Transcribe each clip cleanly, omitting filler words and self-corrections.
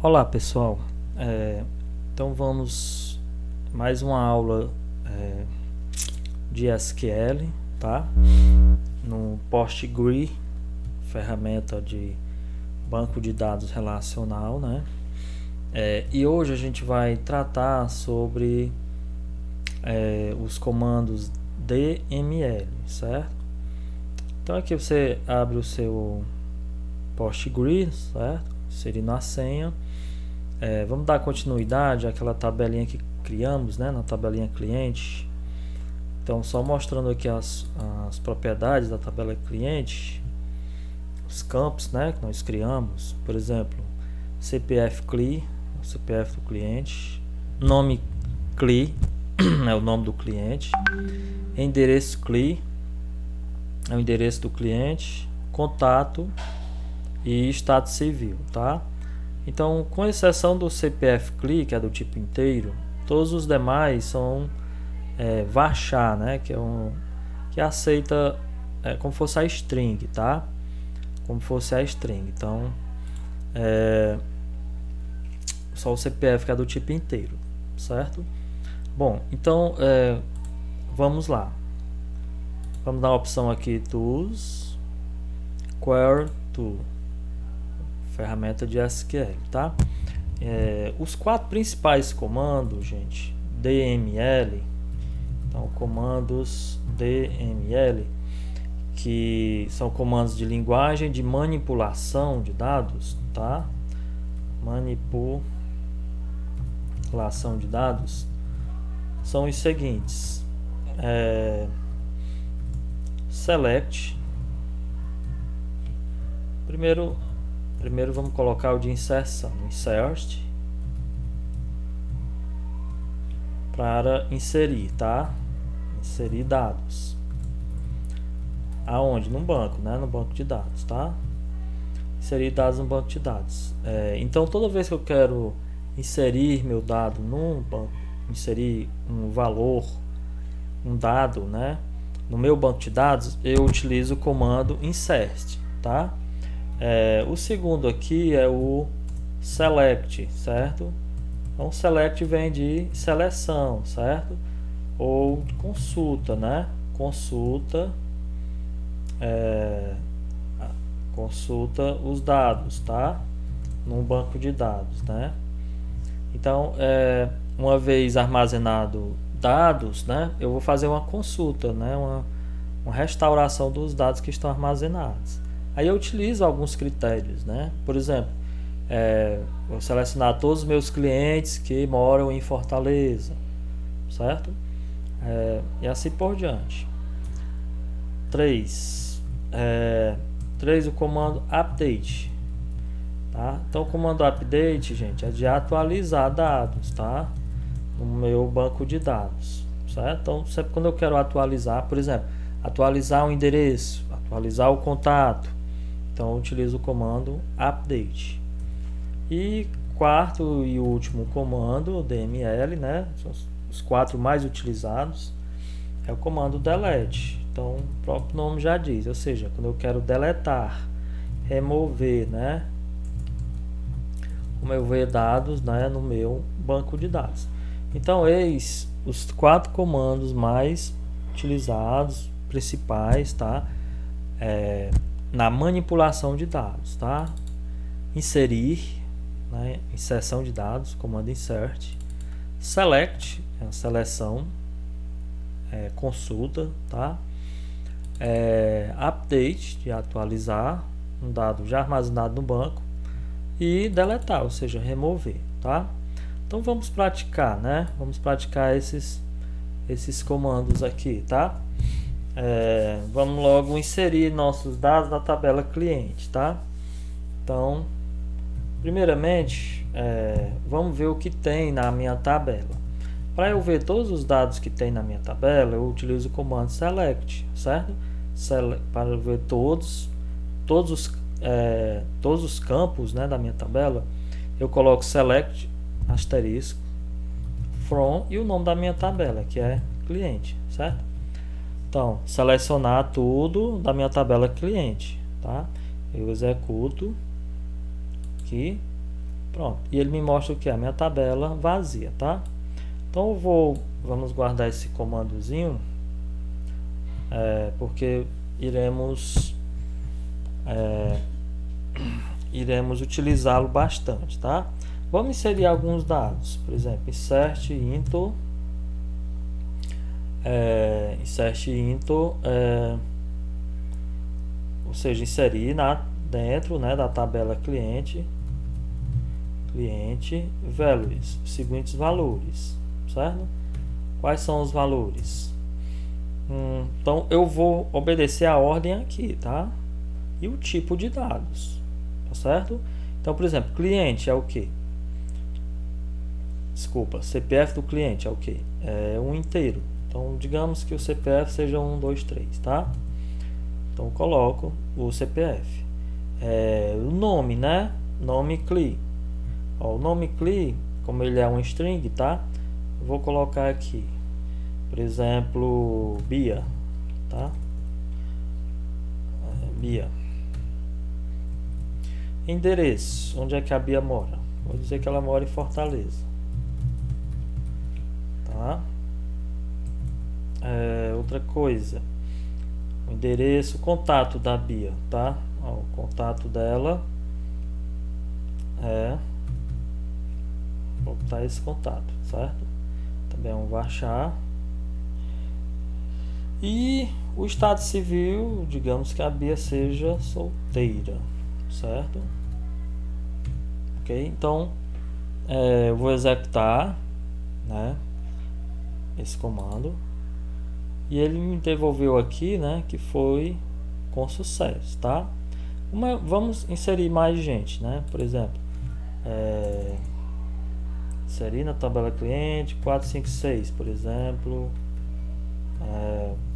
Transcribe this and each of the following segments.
Olá pessoal, então vamos mais uma aula de SQL, tá? No PostgreSQL, ferramenta de banco de dados relacional, né? E hoje a gente vai tratar sobre os comandos DML, certo? Então aqui você abre o seu PostgreSQL, certo? Inserindo a senha. Vamos dar continuidade àquela tabelinha que criamos, né, na tabelinha cliente. Então, só mostrando aqui as propriedades da tabela cliente, os campos, né, que nós criamos. Por exemplo, CPF CLI, o CPF do cliente, nome CLI, é o nome do cliente, endereço CLI, é o endereço do cliente, contato e estado civil, tá? Então, com exceção do CPF CLI, que é do tipo inteiro, todos os demais são varchar, né? Que aceita como fosse a string, tá? Como fosse a string. Então, só o CPF que é do tipo inteiro, certo? Bom, então vamos lá. Vamos dar a opção aqui Tools, Query Tool, ferramenta de SQL, tá? Os quatro principais comandos, gente, DML, então comandos DML, que são comandos de linguagem de manipulação de dados, tá? Manipulação de dados são os seguintes: select. Primeiro vamos colocar o de inserção, insert, para inserir, tá? Inserir dados. Aonde? No banco, né? No banco de dados, tá? Inserir dados no banco de dados. Então, toda vez que eu quero inserir meu dado num banco, inserir um valor, um dado, né? No meu banco de dados, eu utilizo o comando insert, tá? O segundo aqui é o select, certo? Então, select vem de seleção, certo? Ou consulta, né? Consulta os dados, tá? Num banco de dados, né? Então, uma vez armazenado dados, né? Eu vou fazer uma consulta, né? Uma restauração dos dados que estão armazenados. Aí eu utilizo alguns critérios, né? Por exemplo, vou selecionar todos os meus clientes que moram em Fortaleza, certo? E assim por diante. 3, o comando update, tá? Então o comando update, gente, é de atualizar dados, tá? No meu banco de dados, certo? Então sempre quando eu quero atualizar, por exemplo, atualizar o endereço, atualizar o contato, então eu utilizo o comando update. E quarto e último comando, o DML, né? São os quatro mais utilizados, é o comando delete. Então o próprio nome já diz, ou seja, quando eu quero deletar, remover, né? Remover dados, né? No meu banco de dados. Então eis os quatro comandos mais utilizados, principais, tá? Na manipulação de dados, tá? Inserir, né? Inserção de dados, comando insert. Select, é a seleção, consulta, tá? Update, de atualizar um dado já armazenado no banco. E deletar, ou seja, remover, tá? Então vamos praticar, né? Vamos praticar esses comandos aqui, tá? Vamos logo inserir nossos dados na tabela cliente, tá? Então, primeiramente, vamos ver o que tem na minha tabela. Para eu ver todos os dados que tem na minha tabela, eu utilizo o comando select, certo? Para ver todos os campos, né, da minha tabela, eu coloco select asterisco from e o nome da minha tabela, que é cliente, certo? Então, selecionar tudo da minha tabela cliente, tá? Eu executo aqui Pronto. E ele me mostra o que? A minha tabela vazia, tá? Então vamos guardar esse comandozinho, porque iremos utilizá-lo bastante, tá? Vamos inserir alguns dados, por exemplo, insert into, ou seja, inserir dentro, né, da tabela cliente values, os seguintes valores, certo? Quais são os valores? Então eu vou obedecer a ordem aqui, tá? E o tipo de dados, tá certo? Então, por exemplo, cliente é o que? Desculpa, CPF do cliente é o que? É um inteiro. Então, digamos que o CPF seja 1, 2, 3, tá? Então, eu coloco o CPF. O nome, né? Nome CLI. Ó, o nome CLI, como ele é um string, tá? Eu vou colocar aqui, por exemplo, Bia, tá? Bia. Endereço, onde é que a Bia mora? Vou dizer que ela mora em Fortaleza, tá? Outra coisa, o endereço, contato da Bia, tá? Ó, o contato dela vou botar esse contato, certo? Também é um varchar. E o estado civil, digamos que a Bia seja solteira, certo? Ok, então eu vou executar, né, esse comando e ele me devolveu aqui, né, que foi com sucesso, tá? Vamos inserir mais gente, né? Por exemplo, inserir na tabela cliente 456, por exemplo,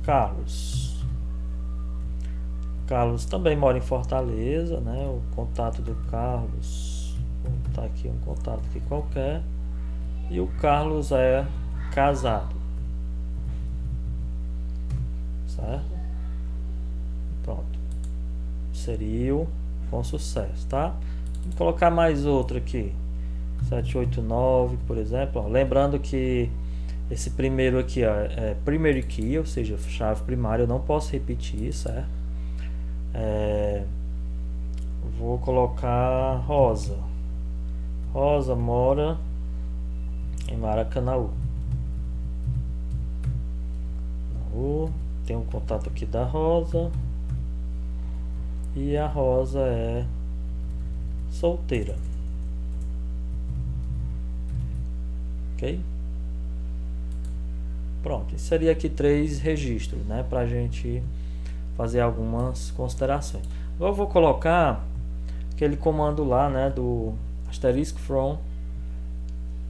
Carlos também mora em Fortaleza, né? O contato do Carlos, vou botar aqui um contato aqui qualquer, e o Carlos é casado, certo? Pronto, inseriu com sucesso, tá? Vou colocar mais outro aqui, 789, por exemplo, ó. Lembrando que esse primeiro aqui, ó, é primary key, ou seja, chave primária, eu não posso repetir, certo? Vou colocar Rosa. Rosa mora em Maracanaú. Tem um contato aqui da Rosa. E a Rosa é solteira. Ok? Pronto, inseri aqui 3 registros, né, pra gente fazer algumas considerações. Agora eu vou colocar aquele comando lá, né, do asterisk from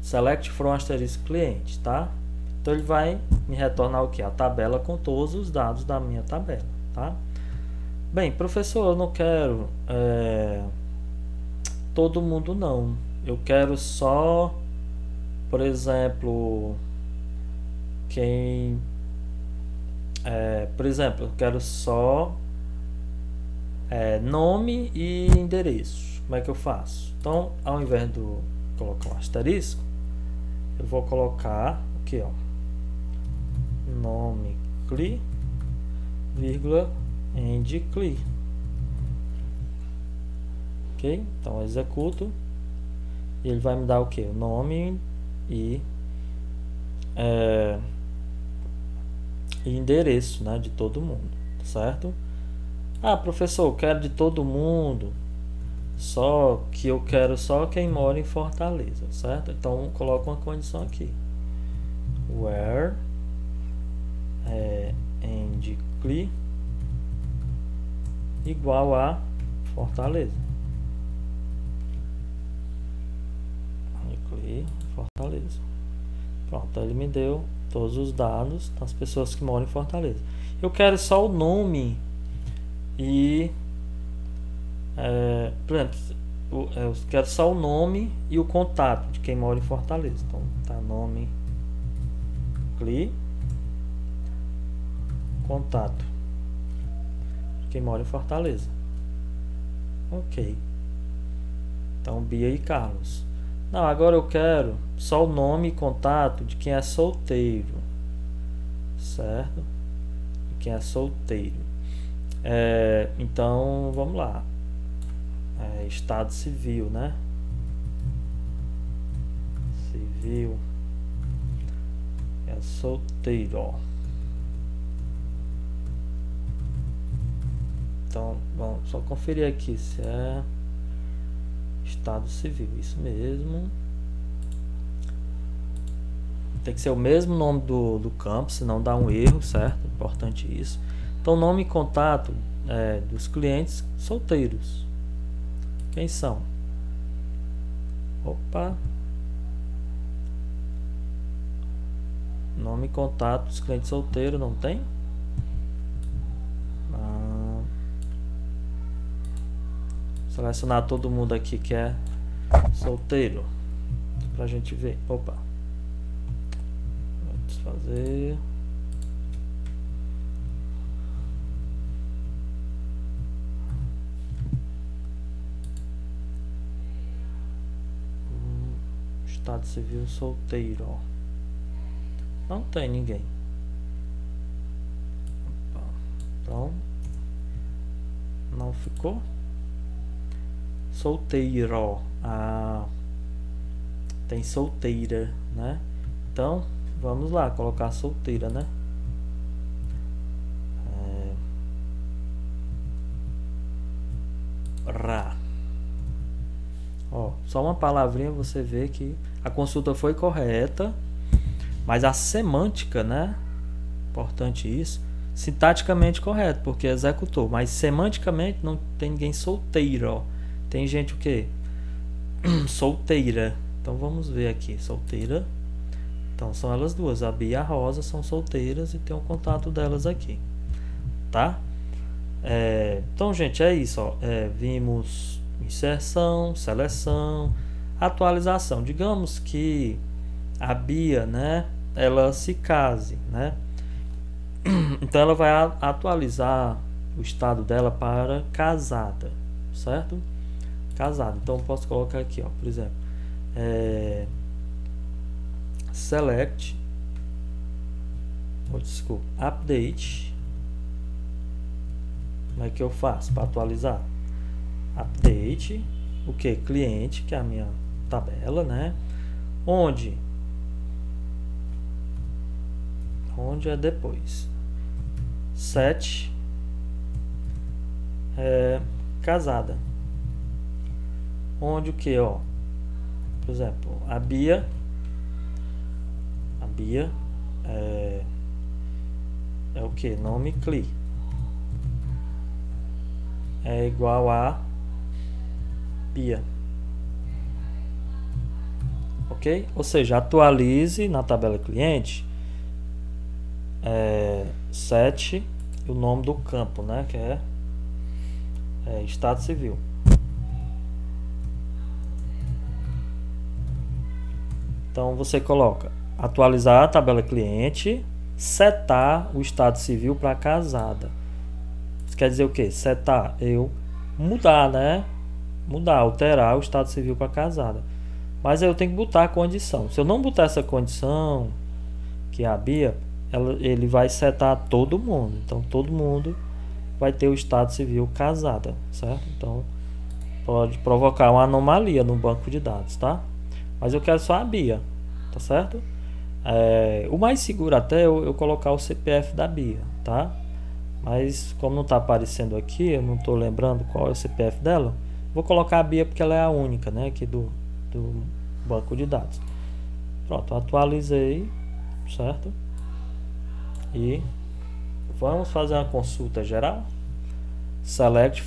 select from asterisk cliente, tá? Então ele vai me retornar o que? A tabela com todos os dados da minha tabela, tá? Bem, professor, eu não quero todo mundo não. Eu quero só, por exemplo, por exemplo, eu quero só nome e endereço. Como é que eu faço? Então, ao invés de colocar um asterisco, eu vou colocar aqui, ó, nome CLI, vírgula, end CLI. Ok? Então, eu executo e ele vai me dar o que? O nome e endereço, né, de todo mundo, certo? Ah, professor, eu quero de todo mundo, só que eu quero só quem mora em Fortaleza, certo? Então coloco uma condição aqui, where end CLI igual a Fortaleza. CLI Fortaleza. Pronto, ele me deu todos os dados das pessoas que moram em Fortaleza. Eu quero só o nome e por exemplo, eu quero só o nome e o contato de quem mora em Fortaleza. Então tá, nome CLI, contato de quem mora em Fortaleza. Ok. Então, Bia e Carlos. Não, agora eu quero só o nome e contato de quem é solteiro, certo? De quem é solteiro. Então, vamos lá. Estado civil, né? Civil. É solteiro, ó. Então, vamos só conferir aqui se é Estado civil, isso mesmo. Tem que ser o mesmo nome do campo, senão dá um erro, certo? Importante isso. Então, nome e contato dos clientes solteiros. Quem são? Opa! Nome e contato dos clientes solteiros, não tem? Selecionar todo mundo aqui que é solteiro, pra gente ver. Opa, vamos fazer Estado civil solteiro, ó. Não tem ninguém. Opa. Então não ficou. Solteiro, tem solteira, né? Então vamos lá colocar solteira, né? Ó, só uma palavrinha, você vê que a consulta foi correta, mas a semântica, né? Importante isso. Sintaticamente correto, porque executou, mas semanticamente não tem ninguém solteiro, ó. Tem gente o quê? Solteira. Então vamos ver aqui, solteira. Então são elas duas, a Bia e a Rosa são solteiras e tem um contato delas aqui, tá? Então, gente, é isso, ó. Vimos inserção, seleção, atualização. Digamos que a Bia, né, ela se case, né? Então ela vai atualizar o estado dela para casada, certo? Casado. Então eu posso colocar aqui, ó, por exemplo, select, desculpa, update. Como é que eu faço para atualizar? Update, o que? Cliente, que é a minha tabela, né? Onde é depois. Set casada. Onde o que, ó? Por exemplo, a Bia é o que? Nome CLI é igual a Bia. Ok? Ou seja, atualize na tabela cliente set o nome do campo, né? Que é Estado Civil. Então você coloca atualizar a tabela cliente, setar o estado civil para casada. Isso quer dizer o que? Setar, eu mudar, né? Alterar o estado civil para casada. Mas aí eu tenho que botar a condição. Se eu não botar essa condição, que é a Bia, ele vai setar todo mundo. Então todo mundo vai ter o estado civil casada, certo? Então pode provocar uma anomalia no banco de dados, tá? Mas eu quero só a Bia, tá certo? O mais seguro até é eu colocar o CPF da Bia, tá? Mas como não tá aparecendo aqui, eu não tô lembrando qual é o CPF dela, vou colocar a Bia porque ela é a única, né? Aqui do banco de dados. Pronto, atualizei, certo? E vamos fazer uma consulta geral. Select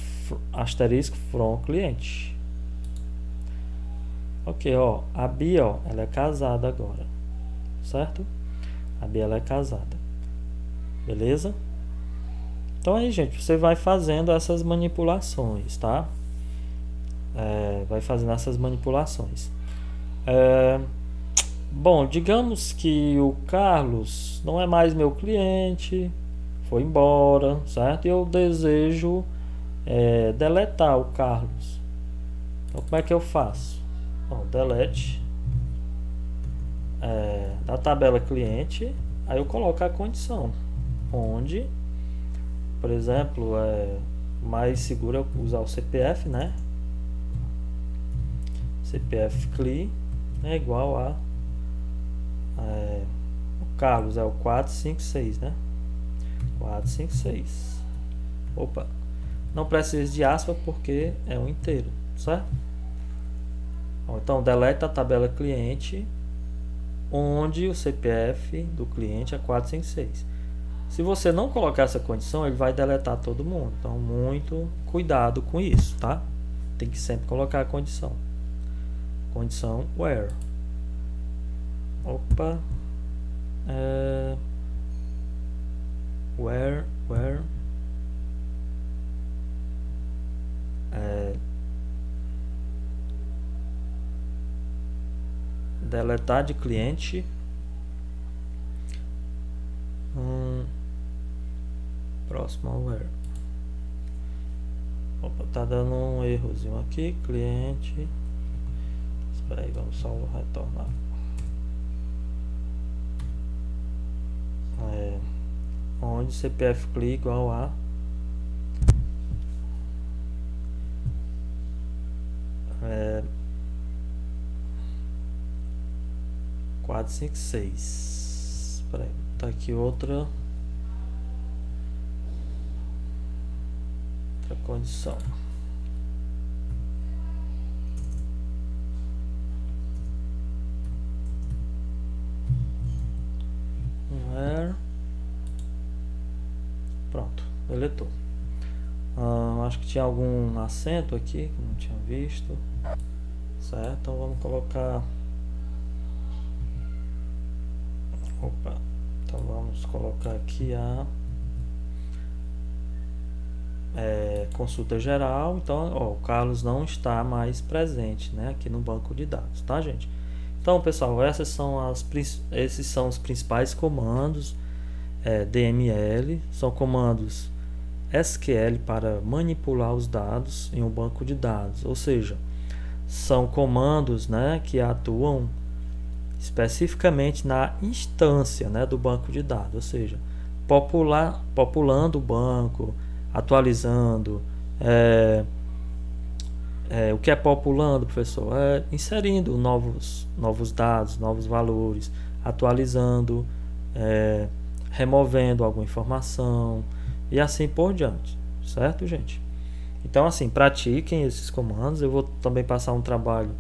asterisco from cliente. Ok, ó, a Bia, ó, ela é casada agora, certo? A Bia, ela é casada, beleza? Então aí, gente, você vai fazendo essas manipulações, tá? Vai fazendo essas manipulações. Bom, digamos que o Carlos não é mais meu cliente, foi embora, certo? E eu desejo deletar o Carlos. Então como é que eu faço? Bom, delete da tabela cliente, aí eu coloco a condição, onde, por exemplo, mais seguro é usar o CPF, né? CPF CLI é igual a o Carlos é o 456, né? 456. Opa, não precisa de aspa porque é um inteiro, certo? Então delete a tabela cliente, onde o CPF do cliente é 456. Se você não colocar essa condição, ele vai deletar todo mundo. Então muito cuidado com isso, tá? Tem que sempre colocar a condição. Condição where. Opa. Where deletar de cliente próximo ao where. Opa, tá dando um errozinho aqui, cliente. Espera aí, vamos só retornar. Onde CPF CLI igual a quatro, cinco, seis. Espera aí, tá aqui outra condição. Pronto, deletou. Acho que tinha algum acento aqui que não tinha visto, certo? Então vamos colocar. Opa, então vamos colocar aqui a consulta geral. Então, ó, o Carlos não está mais presente, né, aqui no banco de dados, tá, gente? Então, pessoal, esses são os principais comandos DML. São comandos SQL para manipular os dados em um banco de dados, ou seja, são comandos, né, que atuam especificamente na instância, né, do banco de dados, ou seja, populando o banco, atualizando. O que é populando, professor? Inserindo novos dados, novos valores, atualizando, removendo alguma informação e assim por diante, certo, gente? Então, assim, pratiquem esses comandos. Eu vou também passar um trabalho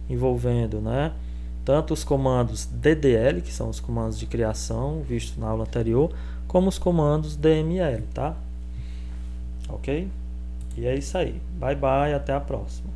envolvendo, né, tanto os comandos DDL, que são os comandos de criação, visto na aula anterior, como os comandos DML, tá? Ok? E é isso aí. Bye, bye, até a próxima.